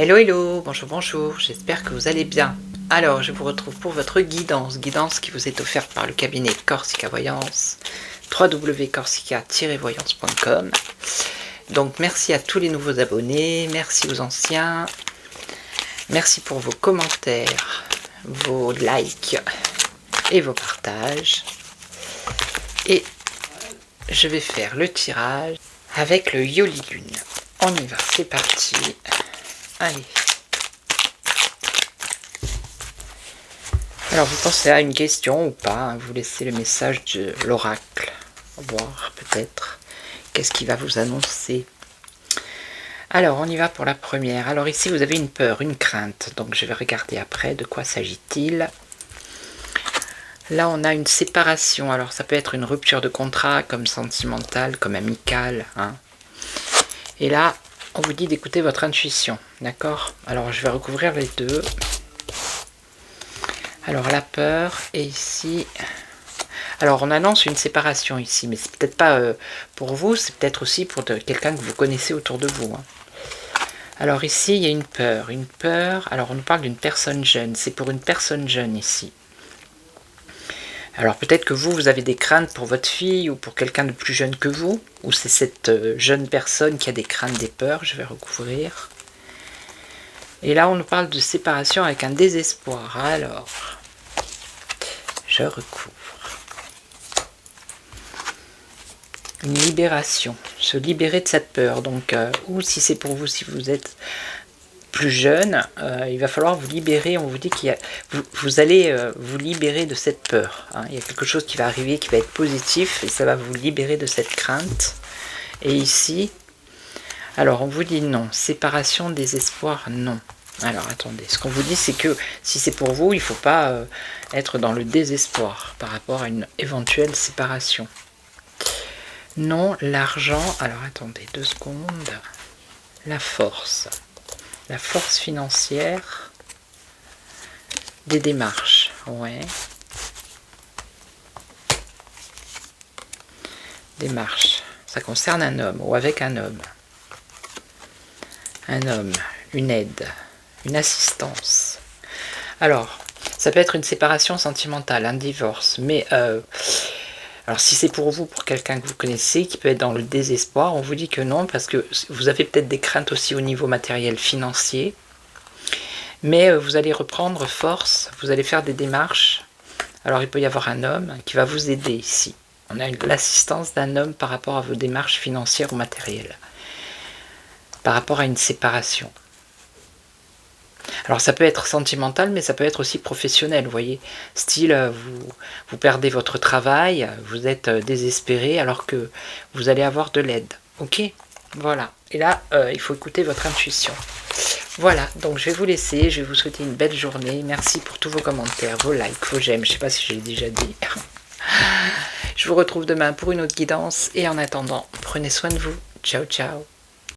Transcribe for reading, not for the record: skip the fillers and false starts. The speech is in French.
Hello hello, bonjour, j'espère que vous allez bien. Alors, je vous retrouve pour votre guidance qui vous est offerte par le cabinet Corsica Voyance, www.corsica-voyance.com. Donc, merci à tous les nouveaux abonnés, merci aux anciens, merci pour vos commentaires, vos likes et vos partages. Et je vais faire le tirage avec le Yoli Lune. On y va, c'est parti. Allez. Alors, vous pensez à une question ou pas? Vous laissez le message de l'oracle. Voir peut-être qu'est-ce qui va vous annoncer. Alors, on y va pour la première. Alors ici, vous avez une peur, une crainte. Donc, je vais regarder après de quoi s'agit-il. Là, on a une séparation. Alors, ça peut être une rupture de contrat, comme sentimentale, comme amicale. Hein. Et là, on vous dit d'écouter votre intuition, d'accord? Alors, je vais recouvrir les deux. Alors, la peur, et ici... Alors, on annonce une séparation ici, mais c'est peut-être pas pour vous, c'est peut-être aussi pour quelqu'un que vous connaissez autour de vous. Hein. Alors, ici, il y a une peur. Une peur, alors on nous parle d'une personne jeune. C'est pour une personne jeune ici. Alors, peut-être que vous avez des craintes pour votre fille ou pour quelqu'un de plus jeune que vous, ou c'est cette jeune personne qui a des craintes, des peurs. Je vais recouvrir. Et là, on nous parle de séparation avec un désespoir. Alors, je recouvre. Une libération. Se libérer de cette peur. Donc, ou si c'est pour vous, si vous êtes plus jeune, il va falloir vous libérer. On vous dit qu'il y a, vous allez vous libérer de cette peur. Hein. Il y a quelque chose qui va arriver, qui va être positif, et ça va vous libérer de cette crainte. Et ici, alors on vous dit non. Séparation, désespoir, non. Alors attendez, ce qu'on vous dit, c'est que si c'est pour vous, il ne faut pas être dans le désespoir par rapport à une éventuelle séparation. Non, l'argent, alors attendez 2 secondes. La force financière, des démarches, ouais. Démarches, ça concerne un homme ou avec un homme. Un homme, une aide, une assistance. Alors, ça peut être une séparation sentimentale, un divorce, mais alors si c'est pour vous, pour quelqu'un que vous connaissez, qui peut être dans le désespoir, on vous dit que non, parce que vous avez peut-être des craintes aussi au niveau matériel, financier, mais vous allez reprendre force, vous allez faire des démarches. Alors il peut y avoir un homme qui va vous aider ici. On a l'assistance d'un homme par rapport à vos démarches financières ou matérielles, par rapport à une séparation. Alors ça peut être sentimental, mais ça peut être aussi professionnel, vous voyez. Style, vous perdez votre travail, vous êtes désespéré alors que vous allez avoir de l'aide. Ok? Voilà. Et là, il faut écouter votre intuition. Voilà, donc je vais vous laisser, je vais vous souhaiter une belle journée. Merci pour tous vos commentaires, vos likes, vos j'aime, je ne sais pas si je l'ai déjà dit. Je vous retrouve demain pour une autre guidance et en attendant, prenez soin de vous. Ciao, ciao.